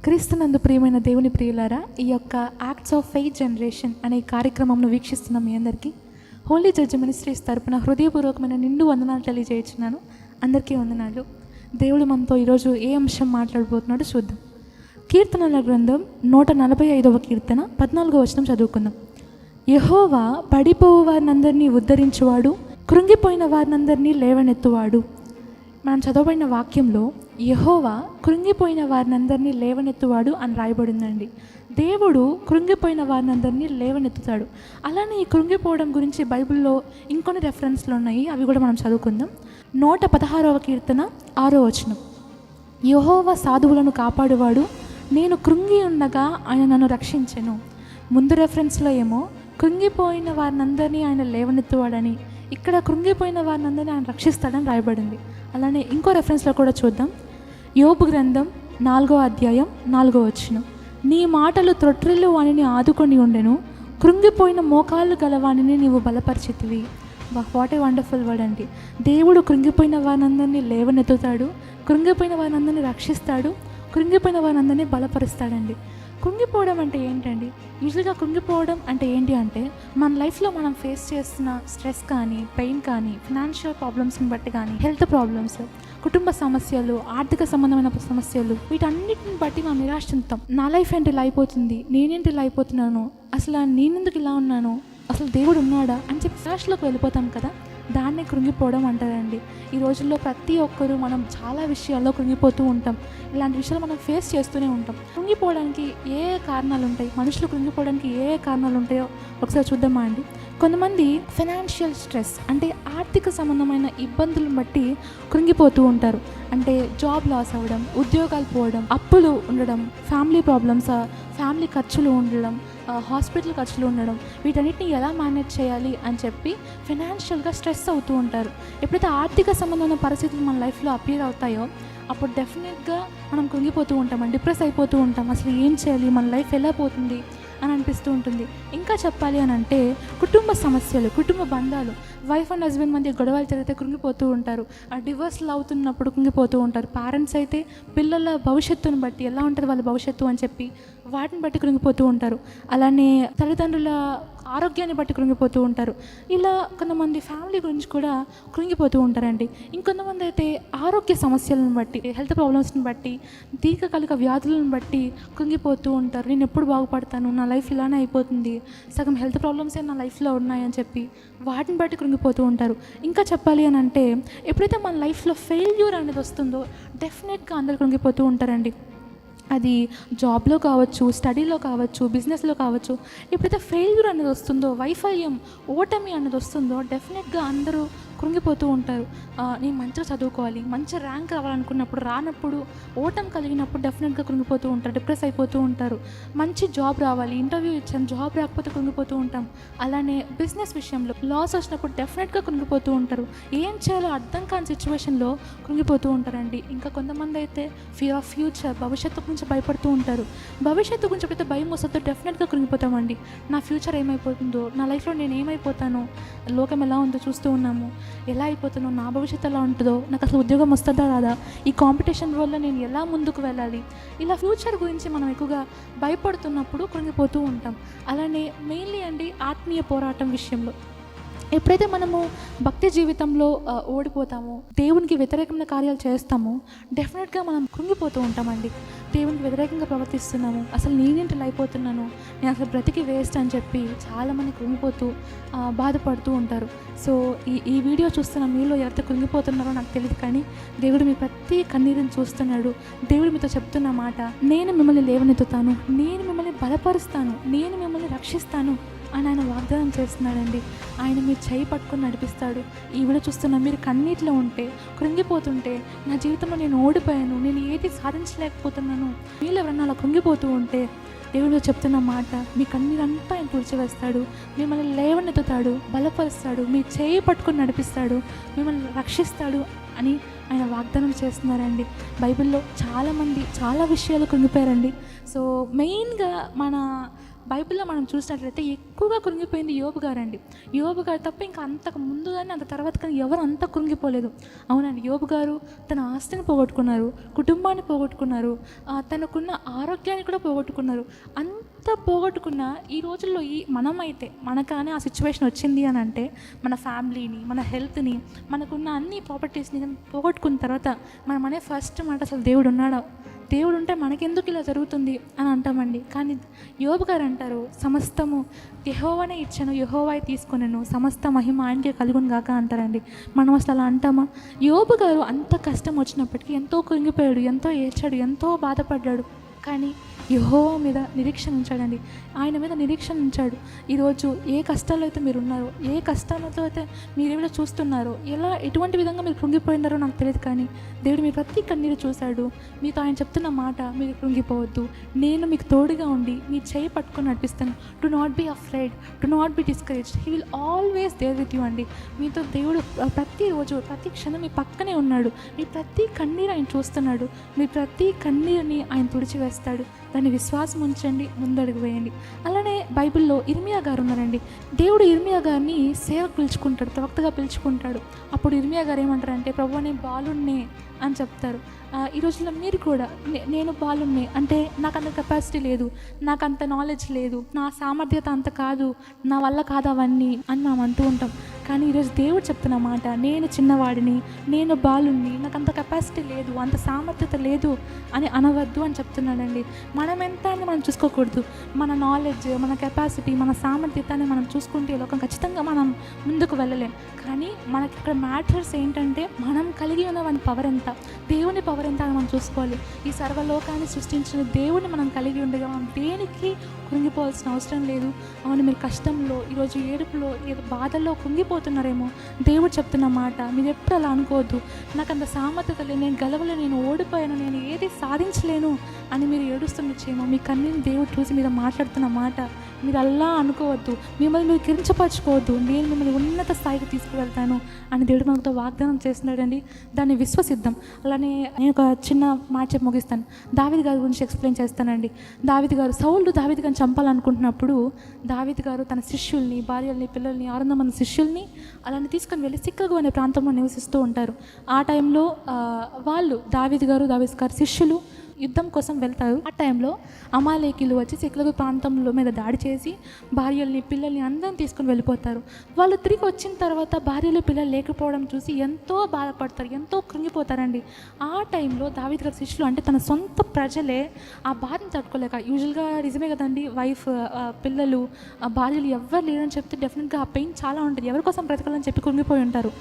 క్రీస్తునందు ప్రియమైన దేవుని ప్రియులారా, ఈ యొక్క యాక్ట్స్ ఆఫ్ ఫెయిత్ జనరేషన్ అనే కార్యక్రమంను వీక్షిస్తున్న మీ అందరికీ హోలీ జడ్జ్ మినిస్ట్రీస్ తరపున హృదయపూర్వకమైన నిండు వందనాలు తెలియజేస్తున్నాను. అందరికీ వందనాలు. దేవుడు మనతో ఈరోజు ఏ అంశం మాట్లాడబోతున్నాడో చూద్దాం. కీర్తనల గ్రంథం 145వ కీర్తన 14వ వచనం చదువుకుందాం. యెహోవా పడిపోవు వారినందరినీ ఉద్ధరించువాడు, కృంగిపోయిన వారినందరినీ లేవనెత్తువాడు. మనం చదవబడిన వాక్యంలో యెహోవా కృంగిపోయిన వారినందరినీ లేవనెత్తువాడు అని రాయబడిందండి. దేవుడు కృంగిపోయిన వారినందరినీ లేవనెత్తుతాడు. అలానే ఈ కృంగిపోవడం గురించి బైబిల్లో ఇంకొన్ని రెఫరెన్స్లు ఉన్నాయి, అవి కూడా మనం చదువుకుందాం. 116వ కీర్తన 6వ వచనం. యెహోవా సాధువులను కాపాడువాడు, నేను కృంగి ఉండగా ఆయన నన్ను రక్షించెను. ముందు రెఫరెన్స్లో ఏమో కృంగిపోయిన వారినందరినీ ఆయన లేవనెత్తువాడని, ఇక్కడ కృంగిపోయిన వారినందరినీ ఆయన రక్షిస్తాడని రాయబడింది. అలానే ఇంకో రెఫరెన్స్లో కూడా చూద్దాం. యోబు గ్రంథం 4వ అధ్యాయం 4వ వచనం. నీ మాటలు త్రొట్రిల్లు వానిని ఆదుకొని ఉండెను, కృంగిపోయిన మోకాళ్ళు గలవానిని నీవు బలపరిచితివి. వాట్ ఏ వండర్ఫుల్ వర్డ్ అండి. దేవుడు కృంగిపోయిన వారినందరినీ లేవనెత్తుతాడు, కృంగిపోయిన వారినందరినీ రక్షిస్తాడు, కృంగిపోయిన వారినందరినీ బలపరుస్తాడండి. కృంగిపోవడం అంటే ఏంటండి? యూజువల్గా కృంగిపోవడం అంటే ఏంటి అంటే, మన లైఫ్లో మనం ఫేస్ చేస్తున్న స్ట్రెస్ కానీ, పెయిన్ కానీ, ఫినాన్షియల్ ప్రాబ్లమ్స్ని బట్టి కానీ, హెల్త్ ప్రాబ్లమ్స్, కుటుంబ సమస్యలు, ఆర్థిక సంబంధమైన సమస్యలు, వీటన్నిటిని బట్టి మనం నిరాశ చెందుతాం. నా లైఫ్ ఏంటి ఇలా అయిపోతుంది, నేనేంటి ఇలా అయిపోతున్నాను, అసలు నేనెందుకు ఇలా ఉన్నాను, అసలు దేవుడు ఉన్నాడా అని చెప్పి నిరాశలోకి వెళ్ళిపోతాం కదా. దాన్నే కృంగిపోవడం అంటారండి. ఈ రోజుల్లో ప్రతి ఒక్కరూ మనం చాలా విషయాల్లో కృంగిపోతూ ఉంటాం. ఇలాంటి విషయాలు మనం ఫేస్ చేస్తూనే ఉంటాం. కృంగిపోవడానికి ఏ కారణాలు ఉంటాయి, మనుషులు కృంగిపోవడానికి ఏ కారణాలు ఉంటాయో ఒకసారి చూద్దామా అండి. కొంతమంది ఫైనాన్షియల్ స్ట్రెస్ అంటే ఆర్థిక సంబంధమైన ఇబ్బందులను బట్టి కృంగిపోతూ ఉంటారు. అంటే జాబ్ లాస్ అవ్వడం, ఉద్యోగాలు పోవడం, అప్పులు ఉండడం, ఫ్యామిలీ ప్రాబ్లమ్స్, ఫ్యామిలీ ఖర్చులు ఉండడం, హాస్పిటల్ ఖర్చులు ఉండడం, వీటన్నిటిని ఎలా మేనేజ్ చేయాలి అని చెప్పి ఫైనాన్షియల్గా స్ట్రెస్ అవుతూ ఉంటారు. ఎప్పుడైతే ఆర్థిక సంబంధమైన పరిస్థితులు మన లైఫ్లో అపియర్ అవుతాయో అప్పుడు డెఫినెట్గా మనం కృంగిపోతూ ఉంటాం, డిప్రెస్ అయిపోతూ ఉంటాం. అసలు ఏం చేయాలి, మన లైఫ్ ఎలా పోతుంది అని అనిపిస్తూ ఉంటుంది. ఇంకా చెప్పాలి అని అంటే కుటుంబ సమస్యలు, కుటుంబ బంధాలు, వైఫ్ అండ్ హస్బెండ్ మధ్య గొడవలు జరిగితే కృంగిపోతూ ఉంటారు. ఆ డివోర్స్లు అవుతున్నప్పుడు కృంగిపోతూ ఉంటారు. పేరెంట్స్ అయితే పిల్లల భవిష్యత్తును బట్టి ఎలా ఉంటుంది వాళ్ళ భవిష్యత్తు అని చెప్పి వాటిని బట్టి కృంగిపోతూ ఉంటారు. అలానే తల్లిదండ్రుల ఆరోగ్యాన్ని బట్టి కృంగిపోతూ ఉంటారు. ఇలా కొంతమంది ఫ్యామిలీ గురించి కూడా కృంగిపోతూ ఉంటారండి. ఇంకొంతమంది అయితే ఆరోగ్య సమస్యలను బట్టి, హెల్త్ ప్రాబ్లమ్స్ని బట్టి, దీర్ఘకాలిక వ్యాధులను బట్టి కృంగిపోతూ ఉంటారు. నేను ఎప్పుడు బాగుపడతాను, నా లైఫ్ ఇలానే అయిపోతుంది, సగం హెల్త్ ప్రాబ్లమ్సే నా లైఫ్లో ఉన్నాయని చెప్పి వాటిని బట్టి కృంగిపోతూ ఉంటారు. ఇంకా చెప్పాలి అని అంటే ఎప్పుడైతే మన లైఫ్లో ఫెయిల్యూర్ అనేది వస్తుందో డెఫినెట్గా అందరూ కృంగిపోతూ ఉంటారండి. అది జాబ్లో కావచ్చు, స్టడీలో కావచ్చు, బిజినెస్లో కావచ్చు. ఎప్పుడైతే ఫెయిల్యూర్ అనేది వస్తుందో, వైఫల్యం, ఓటమి అనేది వస్తుందో డెఫినెట్గా అందరూ కృంగిపోతూ ఉంటారు. నేను మంచిగా చదువుకోవాలి, మంచి ర్యాంక్ రావాలనుకున్నప్పుడు రానప్పుడు, ఓటమి కలిగినప్పుడు డెఫినెట్గా కృంగిపోతూ ఉంటారు, డిప్రెస్ అయిపోతూ ఉంటారు. మంచి జాబ్ రావాలి, ఇంటర్వ్యూ ఇచ్చాను, జాబ్ రాకపోతే కృంగిపోతూ ఉంటాం. అలానే బిజినెస్ విషయంలో లాస్ వచ్చినప్పుడు డెఫినెట్గా కృంగిపోతూ ఉంటారు. ఏం చేయాలో అర్థం కాని సిచ్యువేషన్లో కృంగిపోతూ ఉంటారండి. ఇంకా కొంతమంది అయితే ఫియర్ ఆఫ్ ఫ్యూచర్, భవిష్యత్తు గురించి భయపడుతూ ఉంటారు. భవిష్యత్తు గురించి ఎప్పుడైతే భయం వస్తుందో డెఫినెట్గా కృంగిపోతామండి. నా ఫ్యూచర్ ఏమైపోతుందో, నా లైఫ్లో నేను ఏమైపోతానో, లోకం ఎలా ఉందో చూస్తూ ఉన్నాము, ఎలా అయిపోతానో, నా భవిష్యత్తు ఎలా ఉంటుందో, నాకు అసలు ఉద్యోగం వస్తుందా రాదా, ఈ కాంపిటీషన్ వల్ల నేను ఎలా ముందుకు వెళ్ళాలి, ఇలా ఫ్యూచర్ గురించి మనం ఎక్కువగా భయపడుతున్నప్పుడు కృంగిపోతూ ఉంటాం. అలానే మెయిన్లీ అండి ఆత్మీయ పోరాటం విషయంలో ఎప్పుడైతే మనము భక్తి జీవితంలో ఓడిపోతామో, దేవునికి వ్యతిరేకమైన కార్యాలు చేస్తామో డెఫినెట్గా మనం కృంగిపోతూ ఉంటామండి. దేవునికి వ్యతిరేకంగా ప్రవర్తిస్తున్నాము, అసలు నేనేంటి అయిపోతున్నాను, నేను అసలు బ్రతికి వేస్ట్ అని చెప్పి చాలామంది కృంగిపోతూ బాధపడుతూ ఉంటారు. సో ఈ వీడియో చూస్తున్న మీలో ఎవరైతే కృంగిపోతున్నారో నాకు తెలియదు, కానీ దేవుడు మీ ప్రతి కన్నీరుని చూస్తున్నాడు. దేవుడు మీతో చెప్తున్న మాట, నేను మిమ్మల్ని లేవనెత్తుతాను, నేను మిమ్మల్ని బలపరుస్తాను, నేను మిమ్మల్ని రక్షిస్తాను అని ఆయన వాగ్దానం చేస్తున్నాడండి. ఆయన మీరు చేయి పట్టుకొని నడిపిస్తాడు. ఈ వీడియో చూస్తున్న మీరు కన్నీటిలో ఉంటే, కృంగిపోతుంటే, నా జీవితంలో నేను ఓడిపోయాను, నేను ఏది సాధించలేకపోతున్నాను, వీళ్ళు ఎవరన్నా అలా కృంగిపోతూ ఉంటే దేవుడు చెప్తున్న మాట, మీ కన్నీరంతా ఆయన తుడిచివేస్తాడు, మిమ్మల్ని లేవనెత్తుతాడు, బలపరుస్తాడు, మీ చేయి పట్టుకొని నడిపిస్తాడు, మిమ్మల్ని రక్షిస్తాడు అని ఆయన వాగ్దానం చేస్తున్నారండి. బైబిల్లో చాలామంది చాలా విషయాలు కృంగిపోయారండి. సో మెయిన్గా మన బైబిల్లో మనం చూసినట్లయితే ఎక్కువగా కృంగిపోయింది యోబు గారండి. యోబు గారు తప్ప ఇంకా అంతకు ముందు కానీ అంత తర్వాత కానీ ఎవరు అంత కృంగిపోలేదు. అవునండి, యోబు గారు తన ఆస్తిని పోగొట్టుకున్నారు, కుటుంబాన్ని పోగొట్టుకున్నారు, తనకున్న ఆరోగ్యాన్ని కూడా పోగొట్టుకున్నారు. అంత పోగొట్టుకున్న ఈ రోజుల్లో మనమైతే మనకానే ఆ సిచ్యువేషన్ వచ్చింది అని అంటే మన ఫ్యామిలీని, మన హెల్త్ని, మనకున్న అన్ని ప్రాపర్టీస్ని పోగొట్టుకున్న తర్వాత మనం అనే ఫస్ట్ మాట అసలు దేవుడు ఉన్నాడా, దేవుడు ఉంటే మనకెందుకు ఇలా జరుగుతుంది అని అంటామండి. కానీ యోబు గారు అంటారు, సమస్తము యెహోవానే ఇచ్చాను, యెహోవాయే తీసుకున్నాను, సమస్త మహిమ ఆయనకే కలుగును గాక అంటారండి. మనం అసలు అలా అంటామా? యోబు గారు అంత కష్టం వచ్చినప్పటికీ ఎంతో కృంగిపోయాడు, ఎంతో ఏడ్చాడు, ఎంతో బాధపడ్డాడు. కానీ యెహోవా మీద నిరీక్షణ ఉంచాడండి, ఆయన మీద నిరీక్షణ ఉంచాడు. ఈరోజు ఏ కష్టాల్లో అయితే మీరు ఉన్నారో, ఏ కష్టాలతో అయితే మీరు ఏమైనా చూస్తున్నారో, ఎటువంటి విధంగా మీరు కృంగిపోయినారో నాకు తెలియదు, కానీ దేవుడు మీ ప్రతి కన్నీరు చూశాడు. మీతో ఆయన చెప్తున్న మాట, మీరు కృంగిపోవద్దు, నేను మీకు తోడుగా ఉండి మీ చేయి పట్టుకొని నడిపిస్తాను. Do not be afraid, do not be discouraged, he will always there with you అండి. మీతో దేవుడు ప్రతిరోజు ప్రతి క్షణం మీ పక్కనే ఉన్నాడు. మీ ప్రతి కన్నీరు ఆయన చూస్తున్నాడు, మీ ప్రతి కన్నీరుని ఆయన తుడిచివేస్తాడు. దాన్ని విశ్వాసం ఉంచండి, ముందడుగు వేయండి. అలానే బైబిల్లో ఇర్మియా గారు ఉన్నారండి. దేవుడు ఇర్మియా గారిని సేవకు పిలుచుకుంటాడు, ప్రవక్తగా పిలుచుకుంటాడు. అప్పుడు ఇర్మియా గారు ఏమంటారంటే, ప్రభువా నేను బాలున్నే అని చెప్తారు. ఈ రోజుల్లో మీరు కూడా నేను బాలున్నే అంటే నాకు అంత కెపాసిటీ లేదు, నాకు అంత నాలెడ్జ్ లేదు, నా సామర్థ్యత అంత కాదు, నా వల్ల కాదు అవన్నీ అని మనం అంటూ ఉంటాం. కానీ ఈరోజు దేవుడు చెప్తున్న మాట, నేను చిన్నవాడిని, నేను బాలుని, నాకు అంత కెపాసిటీ లేదు, అంత సామర్థ్యత లేదు అని అనవద్దు అని చెప్తున్నాడండి. మనం ఎంత అని మనం చూసుకోకూడదు. మన నాలెడ్జ్, మన కెపాసిటీ, మన సామర్థ్యతని మనం చూసుకుంటే లోకం ఖచ్చితంగా మనం ముందుకు వెళ్ళలేం. కానీ మనకి ఇక్కడ మ్యాటర్స్ ఏంటంటే మనం కలిగి ఉన్న మన పవర్ ఎంత, దేవుని పవర్ ఎంత అని మనం చూసుకోవాలి. ఈ సర్వలోకాన్ని సృష్టించిన దేవుడిని మనం కలిగి ఉండగా మనం దేనికి కృంగిపోవాల్సిన అవసరం లేదు. అవును, మీరు కష్టంలో, ఈరోజు ఏడుపులో, ఏదో బాధల్లో కృంగిపోతున్నారేమో, దేవుడు చెప్తున్న మాట మీరు ఎప్పుడు అలా అనుకోవద్దు. నాకు అంత సామర్థ్యత లేదు, నేను గెలవలేను, నేను ఓడిపోయాను, నేను ఏది సాధించలేను అని మీరు ఏడుస్తుండొచ్చేమో. మీ కన్నీని దేవుడు చూసి మీద మాట్లాడుతున్న మాట మీరు అలా అనుకోవద్దు, మిమ్మల్ని మీరు కిరించపరచుకోవద్దు. నేను మిమ్మల్ని ఉన్నత స్థాయికి తీసుకువెళ్తాను అని దేవుడు మనతో వాగ్దానం చేస్తున్నాడండి. దాన్ని విశ్వసిద్దాం. అలానే నేను ఒక చిన్న మాట చెప్పి ముగిస్తాను. దావీదు గారి గురించి ఎక్స్ప్లెయిన్ చేస్తానండి. దావీదు గారు, సౌలు దావీదు గారిని చంపాలనుకుంటున్నప్పుడు దావీదు గారు తన శిష్యుల్ని, భార్యల్ని, పిల్లల్ని, 600 మంది శిష్యుల్ని అలానే తీసుకొని వెళ్ళి సిక్కగు అనే ప్రాంతంలో నివసిస్తూ ఉంటారు. ఆ టైంలో వాళ్ళు దావీదు గారి శిష్యులు యుద్ధం కోసం వెళ్తారు. ఆ టైంలో అమాలేకీలు వచ్చి సిక్లగు ప్రాంతంలో మీద దాడి చేసి భార్యల్ని, పిల్లల్ని అందరిని తీసుకొని వెళ్ళిపోతారు. వాళ్ళు తిరిగి వచ్చిన తర్వాత భార్యలు, పిల్లలు లేకపోవడం చూసి ఎంతో బాధపడతారు, ఎంతో కృంగిపోతారండి. ఆ టైంలో దావీదు గారి శిష్యులు అంటే తన సొంత ప్రజలే ఆ బాధను తట్టుకోలేక, యూజువల్గా నిజమే కదండి, వైఫ్, పిల్లలు, భార్యలు ఎవ్వరు లేరని చెప్తే డెఫినెట్గా ఆ పెయిన్ చాలా ఉంటుంది, ఎవరి కోసం బ్రతకాలని చెప్పి కృంగిపోయి ఉంటారు.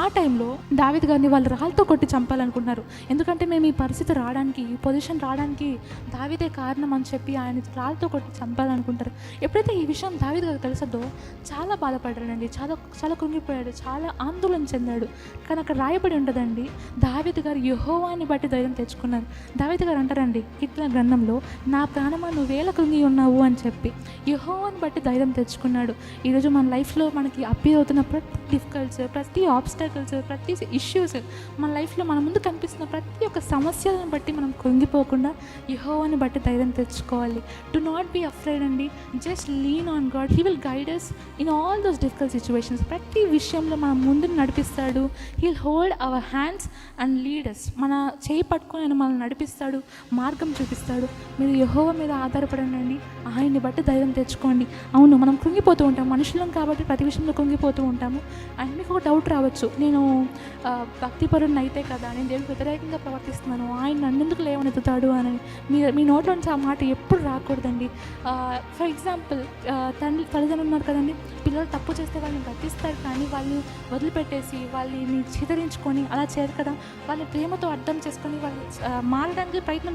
ఆ టైంలో దావీదు గారిని వాళ్ళు రాళ్ళతో కొట్టి చంపాలనుకున్నారు. ఎందుకంటే మేము ఈ పరిస్థితి రావడానికి, ఈ పొజిషన్ రావడానికి దావీదే కారణం అని చెప్పి ఆయన రాళ్ళతో కొట్టి చంపాలనుకుంటారు. ఎప్పుడైతే ఈ విషయం దావీదు గారికి తెలుసదో చాలా బాధపడ్డాడండి, చాలా చాలా కృంగిపోయాడు, చాలా ఆందోళన చెందాడు. కానీ అక్కడ రాయబడి ఉండదండి, దావీదు గారు యెహోవాని బట్టి ధైర్యం తెచ్చుకున్నారు. దావీదు గారు అంటారండి కీర్తన గ్రంథంలో, నా ప్రాణమా నువ్వేళ కృంగి ఉన్నావు అని చెప్పి యెహోవాని బట్టి ధైర్యం తెచ్చుకున్నాడు. ఈరోజు మన లైఫ్లో మనకి అప్పీర్ అవుతున్న ప్రతి డిఫికల్ట్స్, ప్రతి ఆబ్స్టాకల్స్, ప్రతి ఇష్యూస్, మన లైఫ్లో మన ముందు కనిపిస్తున్న ప్రతి ఒక్క సమస్యలను బట్టి మనం కృంగిపోకుండా యెహోవాని బట్టి ధైర్యం తెచ్చుకోవాలి. డు నాట్ బీ అఫ్రైడ్ అండి, just lean on God, he will guide us in all those difficult situations. ప్రతి విషయంలో మన ముందు నడిపిస్తాడు. He will hold our hands and lead us. మన చేయి పట్టుకొని ఆయన మనల్ని నడిపిస్తాడు, మార్గం చూపిస్తాడు. మీరు యెహోవా మీద ఆధారపడండి, ఆయన్ని బట్టి ధైర్యం తెచ్చుకోండి. అవును, మనం కృంగిపోతూ ఉంటాం, మనుషులం కాబట్టి ప్రతి విషయంలో కృంగిపోతూ ఉంటాము. అండ్ మీకు ఒక డౌట్ రావచ్చు, నేను భక్తిపరుని అయితే కదా, నేను దేవుడికి వ్యతిరేకంగా ప్రవర్తిస్తున్నాను, ఆయన నన్నెందుకు లేవనెత్తుతాడు అని మీ నోట్లో నుంచి ఆ మాట ఎప్పుడు రాకూడదండి. ఫర్ ఎగ్జాంపుల్, తల్లిదండ్రులు ఉన్నారు కదండి, పిల్లలు తప్పు చేస్తే వాళ్ళని గద్దిస్తారు, కానీ వాళ్ళని వదిలిపెట్టేసి వాళ్ళని చిదరించుకొని అలా చేయరు కదా. వాళ్ళని ప్రేమతో అర్థం చేసుకొని వాళ్ళు మార్చడానికి ప్రయత్నం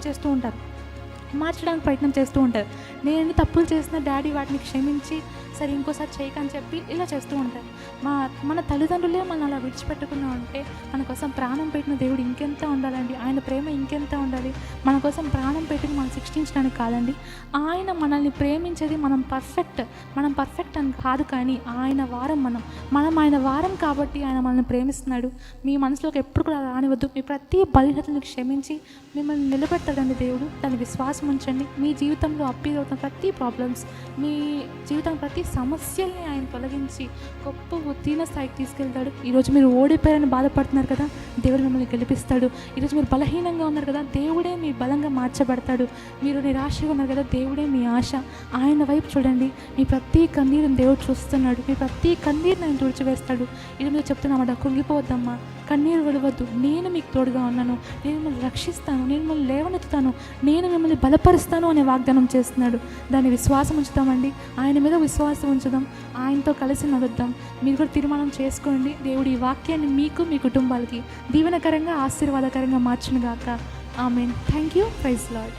చేస్తూ ఉంటారు. నేను తప్పులు చేసిన డాడీ వాటిని క్షమించి సరే ఇంకోసారి చేయకని చెప్పి ఇలా చేస్తూ ఉంటారు. మన తల్లిదండ్రులే మనం అలా విడిచిపెట్టకుండా ఉంటే మన కోసం ప్రాణం పెట్టిన దేవుడు ఇంకెంత ఉండాలండి, ఆయన ప్రేమ ఇంకెంత ఉండాలి. మన కోసం ప్రాణం పెట్టిన మనం శిక్షించడానికి కాదండి, ఆయన మనల్ని ప్రేమించేది మనం పర్ఫెక్ట్ అని కాదు, కానీ ఆయన వారం మనం ఆయన వారం కాబట్టి ఆయన మనల్ని ప్రేమిస్తున్నాడు. మీ మనసులోకి ఎప్పుడు కూడా రానివద్దు. మీ ప్రతి బలహీనతను క్షమించి మిమ్మల్ని నిలబెట్టాడండి దేవుడు. దాని విశ్వాసం ఉంచండి. మీ జీవితంలో అప్పీల్ అవుతున్న ప్రతి ప్రాబ్లమ్స్, మీ జీవితం ప్రతి సమస్యల్ని ఆయన తొలగించి గొప్ప ఉత్తీర్ణ స్థాయికి తీసుకెళ్తాడు. ఈరోజు మీరు ఓడిపోయారని బాధపడుతున్నారు కదా, దేవుడు మిమ్మల్ని గెలిపిస్తాడు. ఈరోజు మీరు బలహీనంగా ఉన్నారు కదా, దేవుడే మీ బలంగా మార్చబడతాడు. మీరు నిరాశగా ఉన్నారు కదా, దేవుడే మీ ఆశ. ఆయన వైపు చూడండి. మీ ప్రతి కన్నీరుని దేవుడు చూస్తున్నాడు. మీ ప్రతి కన్నీరుని ఆయన తుడిచివేస్తాడు. ఇది మీరు చెప్తున్నామాట, కృంగిపోవద్దమ్మా, కన్నీరు విడవద్దు, నేను మీకు తోడుగా ఉన్నాను, నేను మిమ్మల్ని రక్షిస్తాను, నేను మిమ్మల్ని లేవనెత్తుతాను, నేను మిమ్మల్ని బలపరుస్తాను అనే వాగ్దానం చేస్తున్నాడు. దాన్ని విశ్వాసం ఉంచుతామండి. ఆయన మీద విశ్వాసం ఉంచుదాం, ఆయనతో కలిసి నడుద్దాం. మీరు కూడా తీర్మానం చేసుకోండి. దేవుడు ఈ వాక్యాన్ని మీకు, మీ కుటుంబాలకి దీవెనకరంగా, ఆశీర్వాదకరంగా మార్చునుగాక. Amen. Thank you. Praise lord.